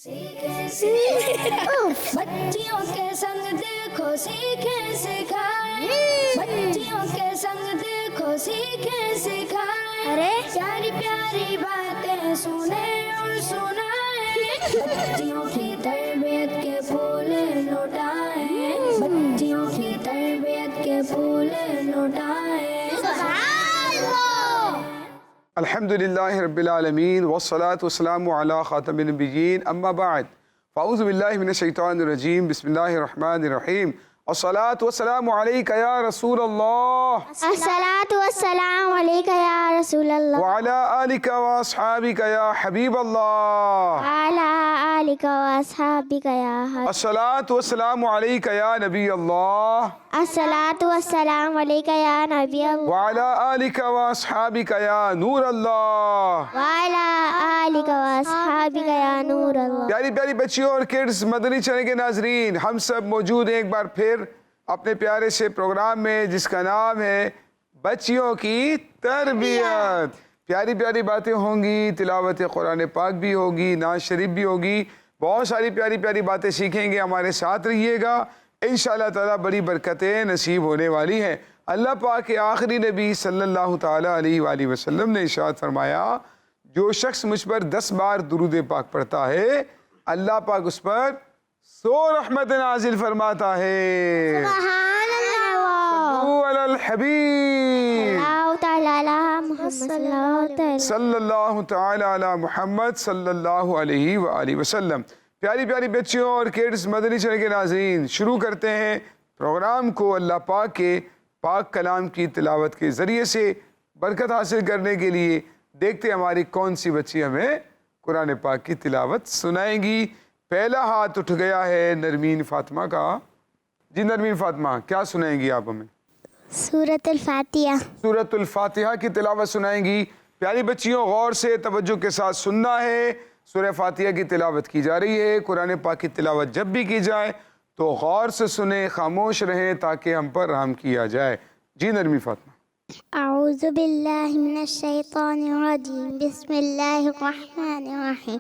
بچیوں کے سنگ دیکھو سیکھیں سکھائیں، بچیوں کے سنگ دیکھو سیکھیں سکھائیں، ارے پیاری پیاری باتیں سنیں اور سنائیں، بچیوں کی تربیت کے پھول لوٹائیں، بچیوں کی تربیت کے پھول لوٹائیں۔ الحمدللہ رب العالمین والصلاة والسلام علی خاتم النبیین اما بعد فاعوذ باللہ من الشیطان الرجیم بسم اللہ الرحمن الرحیم الصلاة والسلام علیکہ یا رسول اللہ الصلاة والسلام علیکہ یا رسول اللہ وعلی آلکہ واصحابکہ یا حبیب اللہ وعلی آلکہ واصحابکہ یا حبیب الصلاة والسلام علیکہ یا نبی اللہ الصلاة والسلام علیکہ یا نبی اللہ وعلی آلکہ واصحابکہ یا نور اللہ وعلی آلکہ واصحابکہ یا نور اللہ۔ پیاری پیاری بچیوں اور کڈز، مدنی چینل کے ناظرین، ہم سب موجود ہیں ایک بار پھر اپنے پیارے سے پروگرام میں جس کا نام ہے بچیوں کی تربیت۔ پیاری پیاری باتیں ہوں گی، تلاوت قرآن پاک بھی ہوگی، نعت شریف بھی ہوگی، بہت ساری پیاری پیاری باتیں سیکھیں گے، ہمارے ساتھ رہیے گا، انشاءاللہ تعالیٰ بڑی برکتیں نصیب ہونے والی ہیں۔ اللہ پاک کے آخری نبی صلی اللہ تعالیٰ علیہ وآلہ وسلم نے ارشاد فرمایا، جو شخص مجھ پر 10 بار درود پاک پڑھتا ہے اللہ پاک اس پر 100 رحمت نازل فرماتا ہے۔ سبحان اللہ صلو علی الحبیب اللہ تعالی علی محمد صلی اللہ تعالی علی محمد صلی اللہ علیہ وآلہ وسلم۔ پیاری پیاری بچیوں اور کڈز، مدنی چینل کے ناظرین، شروع کرتے ہیں پروگرام کو اللہ پاک کے پاک کلام کی تلاوت کے ذریعے سے برکت حاصل کرنے کے لیے۔ دیکھتے ہماری کون سی بچی ہمیں قرآن پاک کی تلاوت سنائیں گی۔ پہلا ہاتھ اٹھ گیا ہے نرمین فاطمہ کا۔ جی نرمین فاطمہ، کیا سنائیں گی آپ ہمیں؟ سورۃ الفاتحہ۔ سورۃ الفاتحہ کی تلاوت سنائیں گی۔ پیاری بچیوں، غور سے توجہ کے ساتھ سننا ہے۔ سورہ فاتحہ کی تلاوت کی جا رہی ہے۔ قرآن پاک کی تلاوت جب بھی کی جائے تو غور سے سنیں، خاموش رہیں تاکہ ہم پر رحم کیا جائے۔ جی نرمین فاطمہ۔ اعوذ باللہ من الشیطان الرجیم، بسم اللہ الرحمن الرحیم،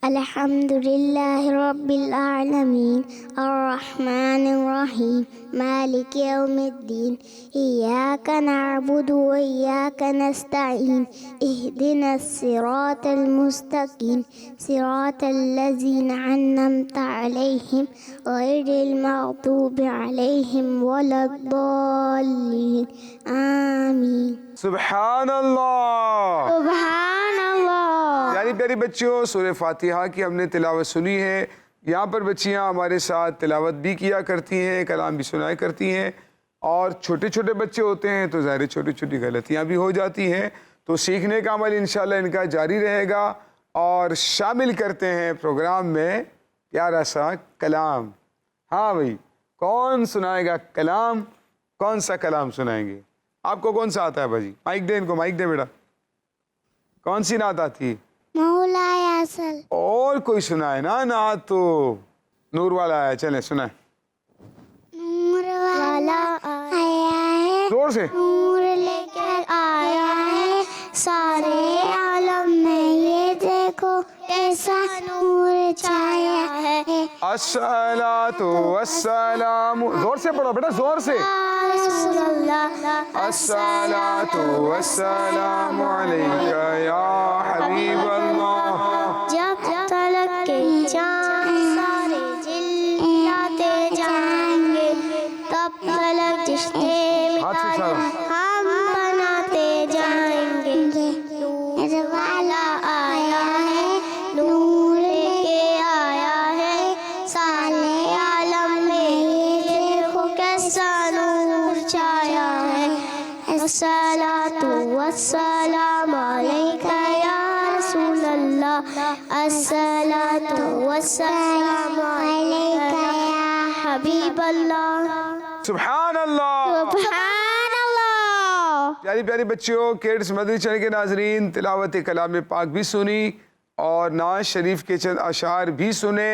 الحمد للہ رب العالمین الرحمن الرحیم مالک یوم الدین، ایاک نعبد و ایاک نستعین، اہدنا الصراط المستقیم، صراط الذین انعمت علیہم غیر المغضوب علیہم ولا الضالین، آمین۔ سبحان اللہ۔ سبحان اللہ۔ پیاری پیاری بچیوں، سورہ فاتحہ کی ہم نے تلاوت سنی ہے۔ یہاں پر بچیاں ہمارے ساتھ تلاوت بھی کیا کرتی ہیں، کلام بھی سنایا کرتی ہیں، اور چھوٹے چھوٹے بچے ہوتے ہیں تو ظاہر چھوٹی چھوٹی غلطیاں بھی ہو جاتی ہیں، تو سیکھنے کا عمل انشاءاللہ ان کا جاری رہے گا۔ اور شامل کرتے ہیں پروگرام میں پیارا سا کلام۔ ہاں بھائی، کون سنائے گا کلام؟ کون سا کلام سنائیں گے؟ آپ کو کون سا آتا ہے بھاجی؟ مائک دے ان کو، مائک دے بیٹا۔ کون سی نعت آتی ہے؟ مولا اصل۔ اور کوئی سنائے نا نعت تو؟ نور والا آیا، چلیں سنائیں نور والا آیا ہے، زور سے۔ نور لے کر آیا ہے سارے عالم میں، یہ دیکھو کیسا نور چھایا ہے۔ الصلاۃ والسلام، زور سے پڑھو بیٹا، زور سے۔ رسول اللہ، الصلاۃ والسلام علیکہ یا حبیب اللہ۔ جب تلک کے چاند سارے جلاتے جائیں گے، تب تلک جشتے ہم بناتے جائیں گے۔ نور والا آیا ہے، نور کے آیا ہے سارے عالم میں، یہ دیکھو کیسا نور چھایا ہے۔ الصلاۃ والسلام علیکہ یا رسول اللہ، الصلاۃ والسلام علیکہ یا حبیب اللہ۔ سبحان اللہ۔ سبحان اللہ۔ پیاری پیاری بچیوں، کڈز، مدنی چینل کے ناظرین، تلاوت کلام پاک بھی سنی اور نعت شریف کے چند اشعار بھی سنے۔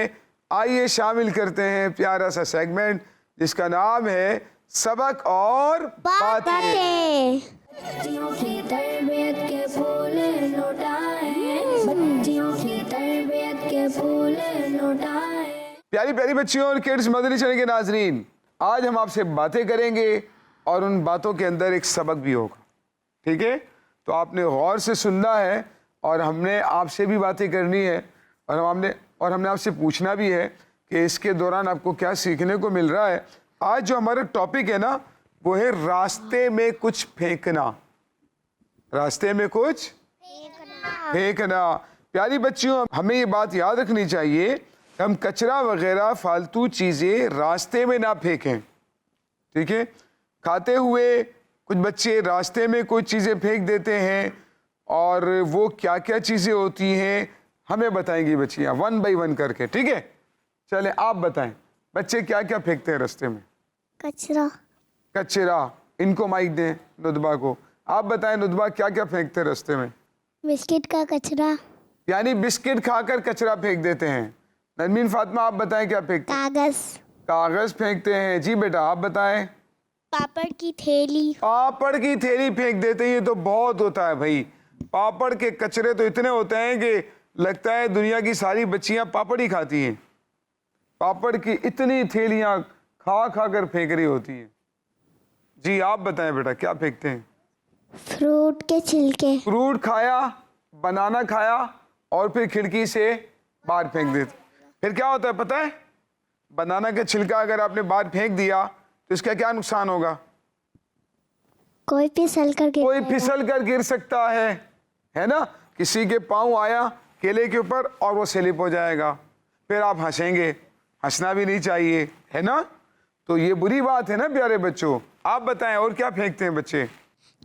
آئیے شامل کرتے ہیں پیارا سا سیگمنٹ جس کا نام ہے سبق اور باتیں۔ بچیوں کی تربیت کے پھول لوٹائیں، بچیوں کی تربیت پیاری پیاری بچیوں اور کڈس مدنی چینل کے ناظرین، آج ہم آپ سے باتیں کریں گے اور ان باتوں کے اندر ایک سبق بھی ہوگا، ٹھیک ہے؟ تو آپ نے غور سے سننا ہے اور ہم نے آپ سے بھی باتیں کرنی ہے اور ہم نے آپ سے پوچھنا بھی ہے کہ اس کے دوران آپ کو کیا سیکھنے کو مل رہا ہے۔ آج جو ہمارا ٹاپک ہے نا وہ ہے راستے میں کچھ پھینکنا، راستے میں کچھ پھینکنا۔ پیاری بچیوں، ہمیں یہ بات یاد رکھنی چاہیے کہ ہم کچرا وغیرہ فالتو چیزیں راستے میں نہ پھینکیں، ٹھیک ہے؟ کھاتے ہوئے کچھ بچے راستے میں کوئی چیزیں پھینک دیتے ہیں اور وہ کیا کیا چیزیں ہوتی ہیں ہمیں بتائیں گی بچیاں 1 بائی 1 کر کے، ٹھیک ہے؟ چلیں آپ بتائیں بچے کیا کیا پھینکتے ہیں راستے میں؟ کچرا۔ ان کو مائک دیں ندبہ کو، آپ بتائیں ندبہ کیا کیا پھینکتے ہیں راستے میں؟ بسکٹ کا کچرا، یعنی بسکٹ کھا کر کچرا پھینک دیتے ہیں۔ نرمین فاطمہ آپ بتائیں کیا پھینکتے ہیں؟ کاغذ پھینکتے ہیں۔ جی بیٹا آپ بتائیں۔ پاپڑ کی تھیلی، پاپڑ کی تھیلی پھینک دیتے ہیں۔ یہ تو بہت ہوتا ہے بھائی، پاپڑ کے کچرے تو اتنے ہوتے ہیں کہ لگتا ہے دنیا کی ساری بچیاں پاپڑ ہی کھاتی ہیں۔ پاپڑ کی اتنی تھیلیاں کھا کھا کر پھینک رہی ہوتی ہیں۔ جی آپ بتائیں بیٹا کیا پھینکتے ہیں؟ فروٹ کے چھلکے، فروٹ کھایا، بنانا کھایا اور پھر کھڑکی سے باہر پھینک دیتے۔ پھر کیا ہوتا ہے پتہ ہے؟ بنانا کا چھلکا اگر آپ نے باہر پھینک دیا تو اس کا کیا نقصان ہوگا؟ کوئی پھسل کر گر سکتا ہے نا؟ کسی کے پاؤں آیا کیلے کے اوپر اور وہ سلپ ہو جائے گا، پھر آپ ہنسیں گے۔ ہنسنا بھی نہیں چاہیے، ہے نا؟ تو یہ بری بات ہے نا پیارے بچوں۔ آپ بتائیں اور کیا پھینکتے ہیں بچے؟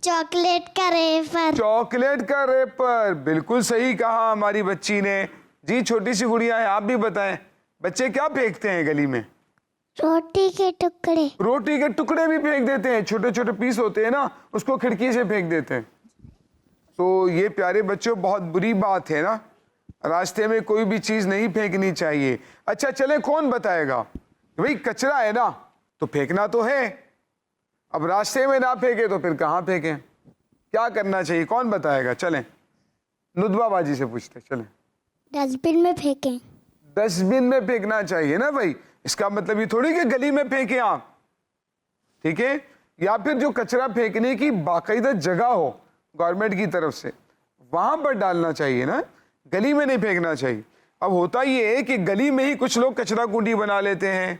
چاکلیٹ کا ریپر، چاکلیٹ کا ریپر، بالکل صحیح کہا ہماری بچی نے۔ جی چھوٹی سی گڑیا ہے، آپ بھی بتائیں بچے کیا پھینکتے ہیں گلی میں؟ روٹی کے ٹکڑے، روٹی کے ٹکڑے بھی پھینک دیتے ہیں، چھوٹے چھوٹے پیس ہوتے ہیں نا، اس کو کھڑکی سے پھینک دیتے ہیں۔ تو یہ پیارے بچوں بہت بری بات ہے نا، راستے میں کوئی بھی چیز نہیں پھینکنی چاہیے۔ اچھا چلیں کون بتائے گا؟ بھئی کچرا ہے نا تو پھینکنا تو ہے، اب راستے میں نہ پھینکے تو پھر کہاں پھینکیں؟ کیا کرنا چاہیے؟ کون بتائے گا؟ چلیں ندبہ باجی سے پوچھتے، چلیں۔ ڈسٹ بن میں پھینکیں، ڈسٹ بن میں پھینکنا چاہیے نا بھائی، اس کا مطلب یہ تھوڑی کہ گلی میں پھینکیں آپ، ٹھیک ہے؟ یا پھر جو کچرا پھینکنے کی باقاعدہ جگہ ہو گورنمنٹ کی طرف سے وہاں پر ڈالنا چاہیے نا، گلی میں نہیں پھینکنا چاہیے۔ اب ہوتا یہ ہے کہ گلی میں ہی کچھ لوگ کچرا کنڈی بنا لیتے ہیں،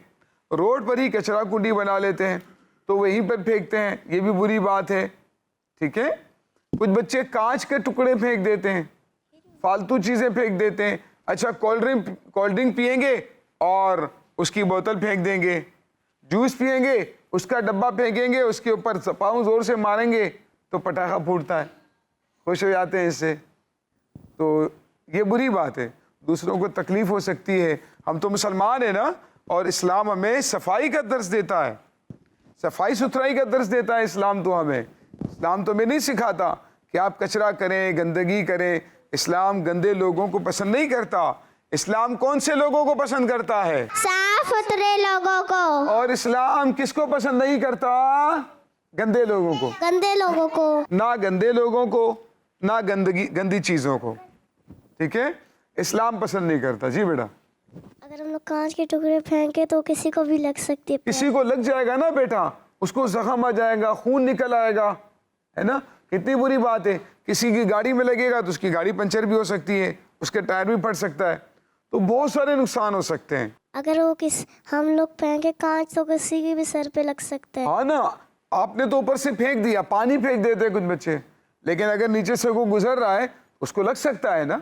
روڈ پر ہی کچرا کنڈی بنا لیتے ہیں تو وہیں پر پھینکتے ہیں، یہ بھی بری بات ہے، ٹھیک ہے؟ کچھ بچے کانچ کے ٹکڑے پھینک دیتے ہیں، فالتو چیزیں پھینک دیتے ہیں۔ اچھا کولڈ ڈرنک پیئیں گے اور اس کی بوتل پھینک دیں گے، جوس پیئیں گے اس کا ڈبہ پھینکیں گے، اس کے اوپر پاؤں زور سے ماریں گے تو پٹاخہ پھوٹتا ہے، خوش ہو جاتے ہیں اس سے۔ تو یہ بری بات ہے، دوسروں کو تکلیف ہو سکتی ہے۔ ہم تو مسلمان ہیں نا، اور اسلام ہمیں صفائی کا درس دیتا ہے، صفائی ستھرائی کا درس دیتا ہے اسلام تو ہمیں۔ اسلام تو ہمیں نہیں سکھاتا کہ آپ کچرا کریں، گندگی کریں۔ اسلام گندے لوگوں کو پسند نہیں کرتا۔ اسلام کون سے لوگوں کو پسند کرتا ہے؟ صاف ستھرے لوگوں کو۔ اور اسلام کس کو پسند نہیں کرتا؟ گندے لوگوں کو، گندے لوگوں کو، نہ گندے لوگوں کو نہ گندی چیزوں کو، ٹھیک ہے؟ اسلام پسند نہیں کرتا۔ جی بیٹا اگر ہم لوگ کانچ کے ٹکڑے پھینکے تو کسی کو بھی لگ سکتی ہے، کسی کو لگ جائے گا نا بیٹا، اس کو زخم آ جائے گا، خون نکل آئے گا، ہے نا؟ کتنی بری بات ہے۔ کسی کی گاڑی میں لگے گا تو اس کی گاڑی پنچر بھی ہو سکتی ہے، اس کے ٹائر بھی پھٹ سکتا ہے، تو بہت سارے نقصان ہو سکتے ہیں۔ اگر وہ ہم لوگ پھینکے کانچ تو کسی کی بھی سر پہ لگ سکتا ہے۔ ہاں نا، آپ نے تو اوپر سے پھینک دیا، پانی پھینک دیتے کچھ بچے، لیکن اگر نیچے سے کوئی گزر رہا ہے اس کو لگ سکتا ہے نا،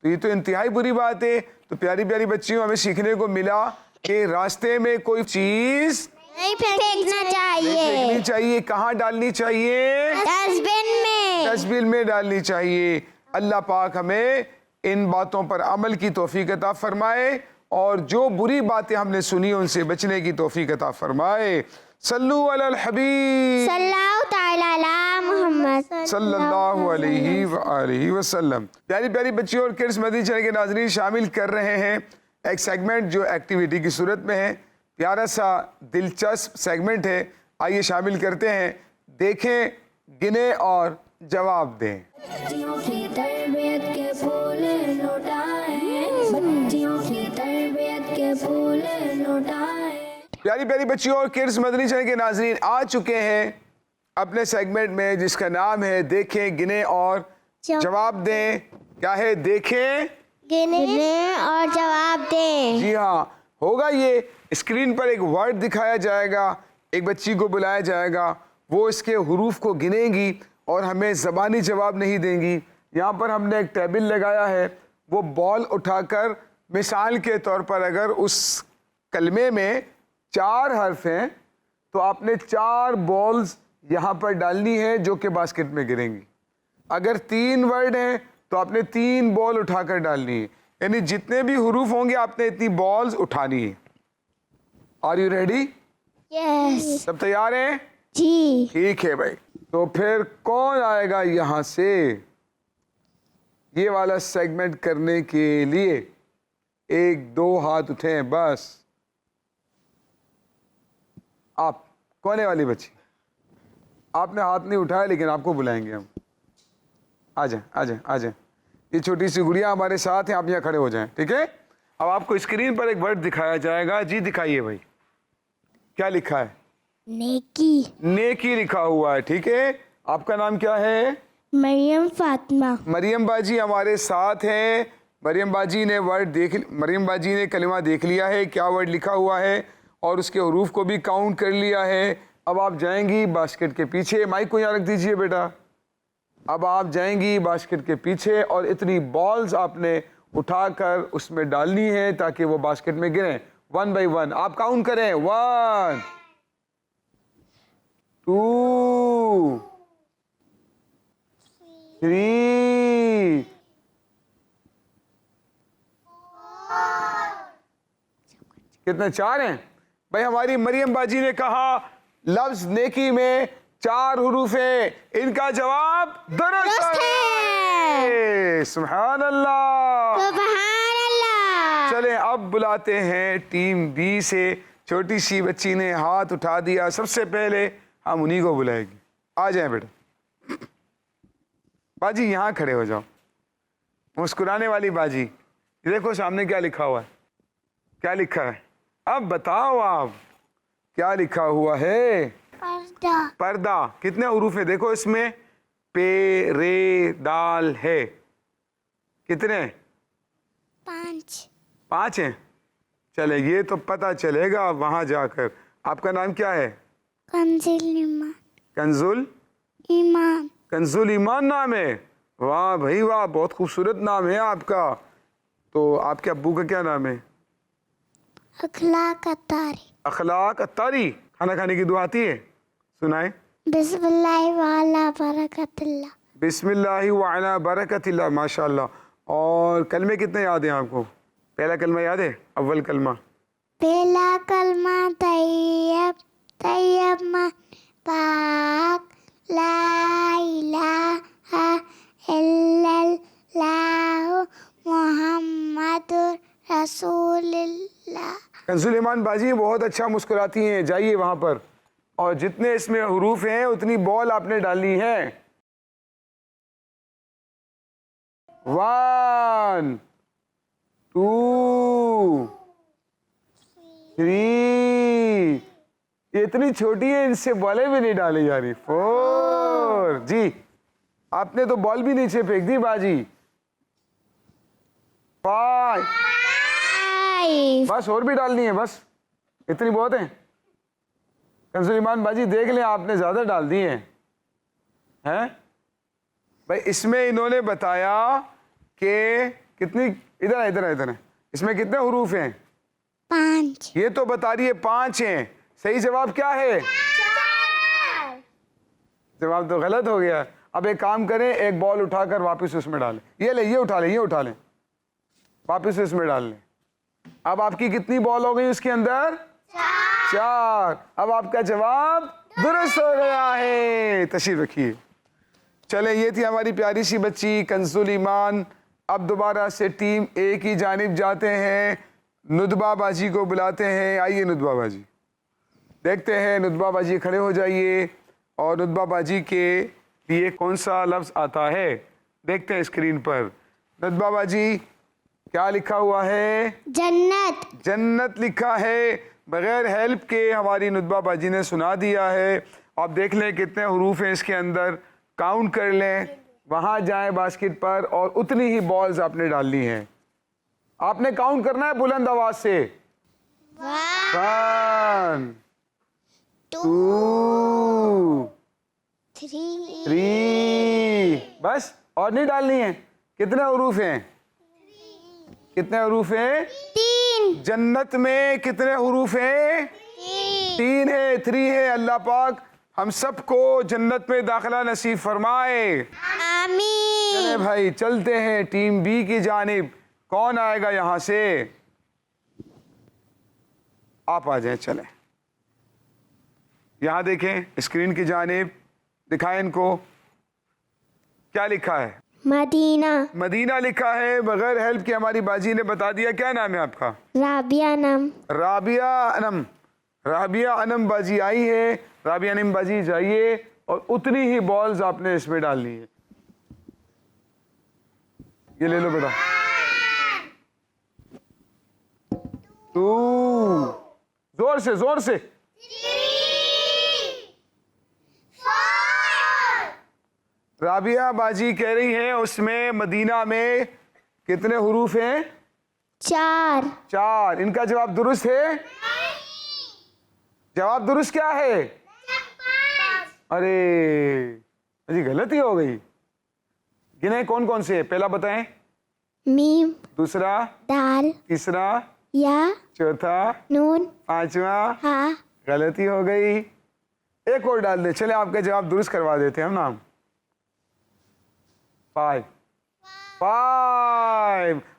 تو یہ تو انتہائی بری بات ہے۔ تو پیاری پیاری بچیوں، ہمیں سیکھنے کو ملا کہ راستے میں کوئی چیز نہیں پھینکنا چاہیے، پھینکنی چاہیے۔ کہاں ڈالنی چاہیے؟ ڈسٹ بن میں، ڈسٹ بن میں ڈالنی چاہیے۔ اللہ پاک ہمیں ان باتوں پر عمل کی توفیق عطا فرمائے اور جو بری باتیں ہم نے سنی ان سے بچنے کی توفیق عطا فرمائے۔ صلو علی الحبیب صلی اللہ تعالی علی محمد صلی اللہ علیہ وآلہ وسلم۔ پیاری پیاری بچیوں اور کڈس مدنی چینل کے ناظرین شامل کر رہے ہیں ایک سیگمنٹ جو ایکٹیویٹی کی صورت میں ہے، پیارا سا دلچسپ سیگمنٹ ہے، آئیے شامل کرتے ہیں، دیکھیں، گنیں اور جواب دیں۔ بچیوں کی تربیت کے پھول لوٹائیں، بچیوں کی تربیت کے پھول پیاری پیاری بچیوں اور کڈس مدنی چینل کے ناظرین آ چکے ہیں اپنے سیگمنٹ میں جس کا نام ہے دیکھیں گنیں اور جواب دیں. کیا ہے؟ دیکھیں گنے اور جواب دیں. جی ہاں ہوگا یہ. اسکرین پر ایک ورڈ دکھایا جائے گا, ایک بچی کو بلایا جائے گا, وہ اس کے حروف کو گنیں گی اور ہمیں زبانی جواب نہیں دیں گی. یہاں پر ہم نے ایک ٹیبل لگایا ہے, وہ بال اٹھا کر مثال کے طور پر اگر اس کلمے میں 4 حرف ہیں تو آپ نے 4 بالز یہاں پر ڈالنی ہے جو کہ باسکٹ میں گریں گی. اگر 3 ورڈ ہیں تو آپ نے 3 بال اٹھا کر ڈالنی ہے, یعنی جتنے بھی حروف ہوں گے آپ نے اتنی بالز اٹھانی ہے. Are you ready? یس. سب تیار ہیں؟ جی. ٹھیک ہے بھائی. تو پھر کون آئے گا یہاں سے یہ والا سیگمنٹ کرنے کے لیے؟ 1-2 ہاتھ اٹھیں بس. آپ کونے والی بچی, آپ نے ہاتھ نہیں اٹھایا لیکن آپ کو بلائیں گے ہم. آ جائیں آ جائیں آ جائیں. یہ چھوٹی سی گڑیا ہمارے ساتھ ہیں, آپ یہاں کھڑے ہو جائیں. ٹھیک ہے, اب آپ کو اسکرین پر ایک ورڈ دکھایا جائے گا. جی دکھائیے بھائی, کیا لکھا ہے؟ نیکی. نیکی لکھا ہوا ہے. ٹھیک ہے, آپ کا نام کیا ہے؟ مریم فاطمہ. مریم باجی ہمارے ساتھ ہیں. مریم باجی نے کلمہ دیکھ لیا ہے کیا ورڈ لکھا ہوا ہے اور اس کے حروف کو بھی کاؤنٹ کر لیا ہے. اب آپ جائیں گی باسکٹ کے پیچھے. مائک کو یہاں رکھ دیجئے بیٹا. اب آپ جائیں گی باسکٹ کے پیچھے اور اتنی بالز آپ نے اٹھا کر اس میں ڈالنی ہے تاکہ وہ باسکٹ میں گریں. 1 by 1 آپ کاؤنٹ کریں. 1 2 3 کتنے؟ 4 ہیں بھائی. ہماری مریم باجی نے کہا لفظ نیکی میں 4 حروف ہیں. ان کا جواب درست ہے. سبحان اللہ. سبحان اللہ. چلیں اب بلاتے ہیں ٹیم بی سے. چھوٹی سی بچی نے ہاتھ اٹھا دیا, سب سے پہلے ہم انہی کو بلائیں گے. آ جائیں بیٹا. باجی یہاں کھڑے ہو جاؤ, مسکرانے والی باجی. دیکھو سامنے کیا لکھا ہوا ہے. کیا لکھا ہے؟ اب بتاؤ آپ کیا لکھا ہوا ہے؟ پردہ. پردہ. کتنے حروف ہیں دیکھو اس میں؟ پے رے دال ہے. کتنے؟ 5 ہیں. چلے یہ تو پتہ چلے گا وہاں جا کر. آپ کا نام کیا ہے؟ کنزل ایمان. کنزل ایمان. کنزل ایمان نام ہے. واہ بھائی واہ, بہت خوبصورت نام ہے آپ کا. تو آپ کے ابو کا کیا نام ہے؟ اخلاق اتاری. اخلاق اتاری. کھانا کھانے کی دعا آتی ہے؟ سنائیں. بسم اللہ وعلا برکت اللہ. بسم اللہ وعلا برکت اللہ. ماشاء اللہ. اور کلمے کتنے یاد ہیں آپ کو؟ پہلا کلمہ یاد ہے؟ اول کلمہ. پہلا کلمہ طیب طیب من پاک لا الہ الا اللہ محمد رسول اللہ. کنزل ایمان باجی بہت اچھا مسکراتی ہیں. جائیے وہاں پر اور جتنے اس میں حروف ہیں اتنی بال آپ نے ڈالنی ہے. 1 2 3 یہ اتنی چھوٹی ہے ان سے بالیں بھی نہیں ڈالی جا رہی. 4 جی آپ نے تو بال بھی نیچے پھینک دی باجی. 5 بس اور بھی ڈالنی ہے, بس اتنی بہت ہیں. کنزل ایمان باجی دیکھ لیں آپ نے زیادہ ڈال دی ہیں بھائی. اس میں انہوں نے بتایا کہ کتنی, ادھر ہیں, اس میں کتنے حروف ہیں؟ 5. یہ تو بتا رہی ہے 5 ہیں. صحیح جواب کیا ہے؟ 4. جواب تو غلط ہو گیا. اب ایک کام کریں, ایک بال اٹھا کر واپس اس میں ڈالیں. یہ اٹھا لیں واپس اس میں ڈال لیں. اب آپ کی کتنی بال ہو گئی اس کے اندر؟ 4. اب آپ کا جواب درست ہو گیا ہے. تشریف رکھیے. چلیں یہ تھی ہماری پیاری سی بچی کنزل ایمان. اب دوبارہ سے ٹیم اے کی جانب جاتے ہیں. ندبہ باجی کو بلاتے ہیں. آئیے ندبہ باجی. دیکھتے ہیں ندبہ باجی کھڑے ہو جائیے اور ندبہ باجی کے لیے کون سا لفظ آتا ہے دیکھتے ہیں اسکرین پر. ندبہ باجی کیا لکھا ہوا ہے؟ جنت. جنت لکھا ہے. بغیر ہیلپ کے ہماری ندبہ باجی نے سنا دیا ہے. آپ دیکھ لیں کتنے حروف ہیں اس کے اندر, کاؤنٹ کر لیں, وہاں جائیں باسکٹ پر اور اتنی ہی بالز آپ نے ڈالنی ہیں. آپ نے کاؤنٹ کرنا ہے بلند آواز سے. 1 2 3 بس, اور نہیں ڈالنی ہے. کتنے حروف ہیں؟ کتنے حروف ہیں؟ 3. جنت میں کتنے حروف ہیں؟ 3 ہے, 3 ہے. اللہ پاک ہم سب کو جنت میں داخلہ نصیب فرمائے. آمین. چلے بھائی چلتے ہیں ٹیم بی کی جانب. کون آئے گا یہاں سے؟ آپ آ جائیں. چلیں یہاں دیکھیں اسکرین کی جانب, دکھائیں ان کو. کیا لکھا ہے؟ مدینہ. مدینہ لکھا ہے. بغیر ہیلپ کے ہماری باجی نے بتا دیا. کیا نام ہے آپ کا؟ رابعہ نام. رابعہ انم. رابعہ انم باجی آئی ہے. رابعہ انم باجی جائیے اور اتنی ہی بالز آپ نے اس میں ڈالنی ہے. یہ لے لو بیٹا. 2 زور سے زور سے. 4. رابعہ باجی کہہ رہی ہیں اس میں مدینہ میں کتنے حروف ہیں؟ 4. 4. ان کا جواب درست ہے؟ جواب درست کیا ہے؟ ارے جی غلطی ہو گئی. گنے کون کون سے؟ پہلا بتائیں. میم. دوسرا. دال. تیسرا. یا. چوتھا. نون. پانچواں. ہا. غلطی ہو گئی. ایک اور ڈال دیں. چلیں آپ کا جواب درست کروا دیتے ہیں ہم. نام 5.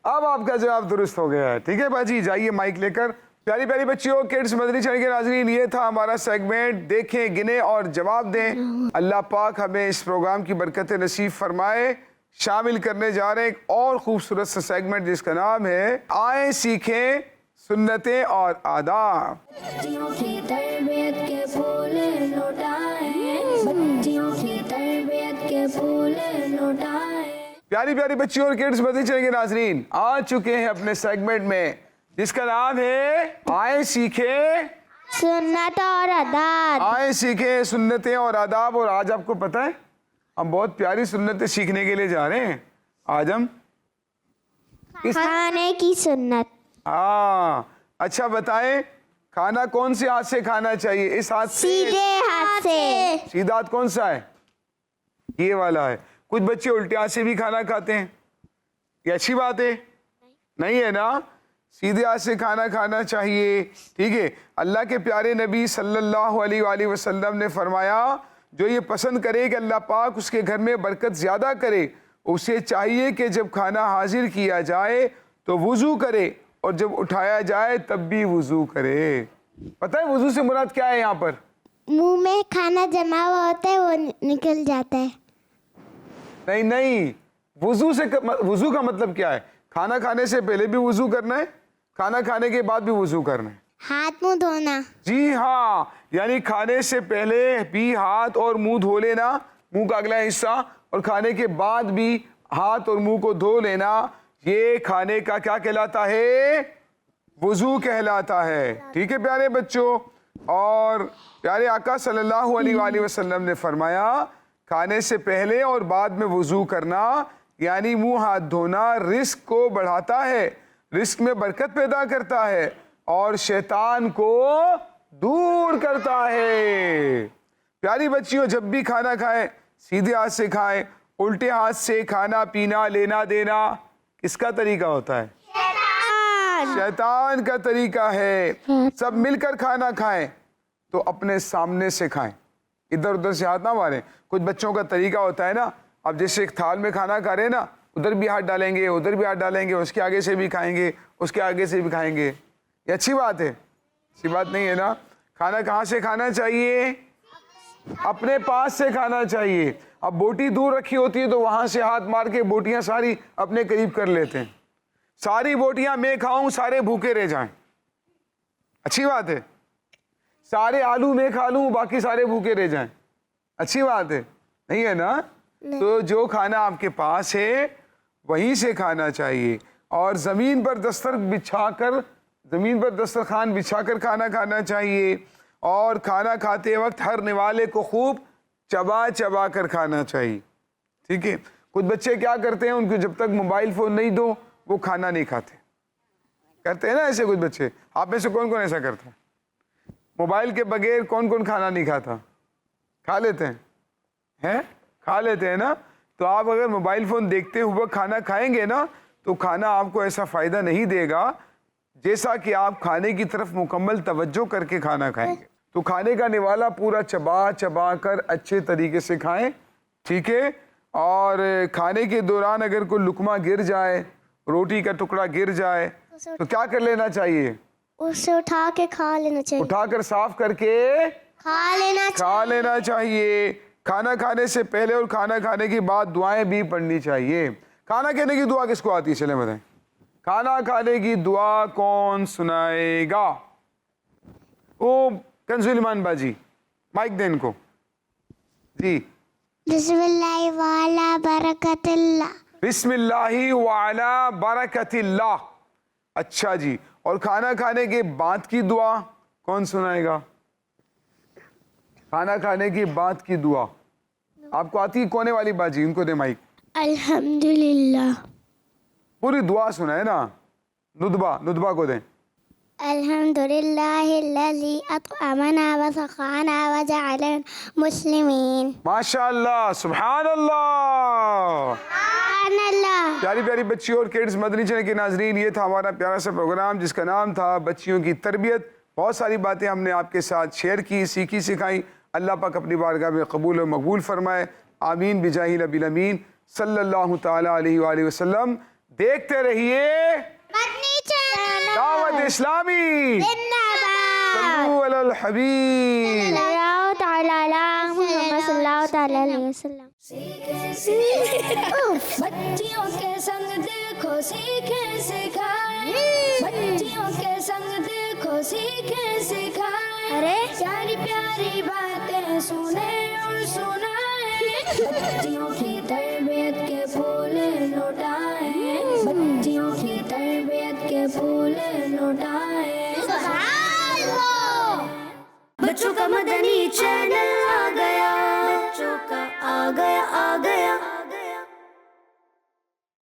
اب آپ کا جواب درست ہو گیا ہے. ٹھیک ہے باجی, جائیے مائک لے کر. پیاری پیاری بچیوں, کڈس مدنی چینل کے ناظرین, یہ تھا ہمارا سیگمنٹ. دیکھیں, گنے اور جواب دیں. اللہ پاک ہمیں اس پروگرام کی برکت نصیب فرمائے. شامل کرنے جا رہے ہیں ایک اور خوبصورت سا سیگمنٹ جس کا نام ہے آئیں سیکھیں سنتیں اور آداب. بچیوں کی تربیت کے پھول لوٹائیں, بچیوں کی تربیت کے پھول لوٹائیں. پیاری پیاری بچیوں اور کڈس مدنی چینل کے ناظرین, آ چکے ہیں اپنے سیگمنٹ میں جس کا نام ہے آئیں سیکھیں سنت اور آداب. آئیں سیکھیں سنتیں اور آداب. اور آج آپ کو پتہ ہے ہم بہت پیاری سنتیں سیکھنے کے لیے جا رہے ہیں. آج ہم کھانے کی سنت. اچھا بتائیں, کھانا کون سے ہاتھ سے کھانا چاہیے؟ اس ہاتھ سے, سیدھے ہاتھ سے. سیدھا ہاتھ کون سا ہے؟ یہ والا ہے. کچھ بچے الٹے ہاتھ سے بھی کھانا کھاتے ہیں. یہ اچھی بات ہے نہیں ہے نا؟ سیدھے ہاتھ سے کھانا کھانا چاہیے. ٹھیک ہے. اللہ کے پیارے نبی صلی اللہ علیہ وآلہ وسلم نے فرمایا جو یہ پسند کرے کہ اللہ پاک اس کے گھر میں برکت زیادہ کرے, اسے چاہیے کہ جب کھانا حاضر کیا جائے تو وضو کرے اور جب اٹھایا جائے تب بھی وضو کرے. پتہ ہے وضو سے مراد کیا ہے یہاں پر؟ منہ میں کھانا جمع ہوا ہوتا ہے وہ نکل جاتا ہے. نہیں, وضو کا مطلب کیا ہے؟ کھانا کھانے سے پہلے بھی وضو کرنا ہے, کھانا کھانے کے بعد بھی وضو کرنا ہے. ہاتھ منہ دھونا. جی ہاں, یعنی کھانے سے پہلے بھی ہاتھ اور منہ دھو لینا, منہ کا اگلا حصہ, اور کھانے کے بعد بھی ہاتھ اور منہ کو دھو لینا. یہ کھانے کا کیا کہلاتا ہے؟ وضو کہلاتا ہے. ٹھیک ہے پیارے بچوں. اور پیارے آقا صلی اللہ علیہ وآلہ وسلم نے فرمایا کھانے سے پہلے اور بعد میں وضو کرنا یعنی منہ ہاتھ دھونا رزق کو بڑھاتا ہے, رزق میں برکت پیدا کرتا ہے اور شیطان کو دور کرتا ہے. پیاری بچیوں, جب بھی کھانا کھائیں سیدھے ہاتھ سے کھائیں. الٹے ہاتھ سے کھانا پینا لینا دینا کس کا طریقہ ہوتا ہے؟ شیطان کا طریقہ ہے. سب مل کر کھانا کھائیں تو اپنے سامنے سے کھائیں, ادھر ادھر سے ہاتھ نہ ماریں. کچھ بچوں کا طریقہ ہوتا ہے نا, اب جیسے ایک تھال میں کھانا کھا رہے ہیں نا, ادھر بھی ہاتھ ڈالیں گے ادھر بھی ہاتھ ڈالیں گے, اس کے آگے سے بھی کھائیں گے اس کے آگے سے بھی کھائیں گے. یہ اچھی بات ہے؟ اچھی بات نہیں ہے نا. کھانا کہاں سے کھانا چاہیے؟ اپنے پاس سے کھانا چاہیے. اب بوٹی دور رکھی ہوتی ہے تو وہاں سے ہاتھ مار کے بوٹیاں ساری اپنے قریب کر لیتے ہیں. ساری بوٹیاں میں کھاؤں سارے بھوکے رہ جائیں, اچھی بات ہے؟ سارے آلو میں کھا لوں باقی سارے بھوکے رہ جائیں, اچھی بات ہے نہیں ہے نا؟ تو جو کھانا آپ کے پاس ہے وہیں سے کھانا چاہیے. اور زمین پر دستر بچھا کر زمین پر دسترخوان بچھا کر کھانا کھانا چاہیے، اور کھانا کھاتے وقت ہر نوالے کو خوب چبا چبا کر کھانا چاہیے، ٹھیک ہے؟ کچھ بچے کیا کرتے ہیں، ان کو جب تک موبائل فون نہیں دو وہ کھانا نہیں کھاتے، کرتے ہیں نا ایسے کچھ بچے؟ آپ میں سے کون کون ایسا کرتا ہے؟ موبائل کے بغیر کون کون کھانا نہیں کھاتا؟ کھا لیتے ہیں، کھا لیتے ہیں نا؟ تو آپ اگر موبائل فون دیکھتے ہوئے کھانا کھائیں گے نا تو کھانا آپ کو ایسا فائدہ نہیں دے گا جیسا کہ آپ کھانے کی طرف مکمل توجہ کر کے کھانا کھائیں گے۔ تو کھانے کا نوالا پورا چبا چبا کر اچھے طریقے سے کھائیں، ٹھیک ہے؟ اور کھانے کے دوران اگر کوئی لقمہ گر جائے، روٹی کا ٹکڑا گر جائے تو کیا کر لینا چاہیے؟ اسے اٹھا کے کھا لینا چاہیے، اٹھا کر صاف کر کے کھا لینا چاہیے۔ کھانا کھانے سے پہلے اور کھانا کھانے کے بعد دعائیں بھی پڑھنی چاہیے۔ کھانا کھانے کی دعا کس کو آتی ہے؟ چلیں بتائیں، کھانا کھانے کی دعا کون سنائے گا؟ او کنزول ایمان باجی، مائک دیں ان کو جی۔ بسم اللہ وعلا برکت اللہ۔ بسم اللہ وعلا برکت اللہ۔ اچھا جی، اور کھانا کھانے کے بعد کی دعا کون سنائے گا؟ کھانا کھانے کی بعد کی دعا آپ کو آتی ہے؟ کونے والی باجی، ان کو دے مائک۔ الحمدللہ، پوری دعا سنائے نا، ندبہ کو دیں۔ الحمدللہ الذی اطعمنا وسقانا وجعلنا مسلمین۔ ماشاء اللہ، سبحان اللہ، سبحان اللہ۔ پیاری پیاری بچیوں اور کڈز، مدنی چینل کے ناظرین، یہ تھا ہمارا پیارا سا پروگرام جس کا نام تھا بچیوں کی تربیت۔ بہت ساری باتیں ہم نے آپ کے ساتھ شیئر کی، سیکھی سکھائیں۔ اللہ پاک اپنی بارگاہ میں قبول و مقبول فرمائے، آمین بجاہ نبی الامین صلی اللہ تعالی علیہ وآلہ وسلم۔ دیکھتے رہیے مدنی چینل، دعوت اسلامی، صلو علی الحبیب۔ صلی اللہ تعالی علی محمد صلی اللہ تعالی علیہ وسلم۔ بچیوں کے سنگ دیکھو سیکھیں سکھائیں، بچیوں کے سنگ دیکھو سیکھیں سکھائیں، ارے پیاری پیاری باتیں سنیں اور سنائیں، بچیوں کی تربیت کے پھول لٹائیں، بچیوں کی تربیت کے پھول لٹائیں۔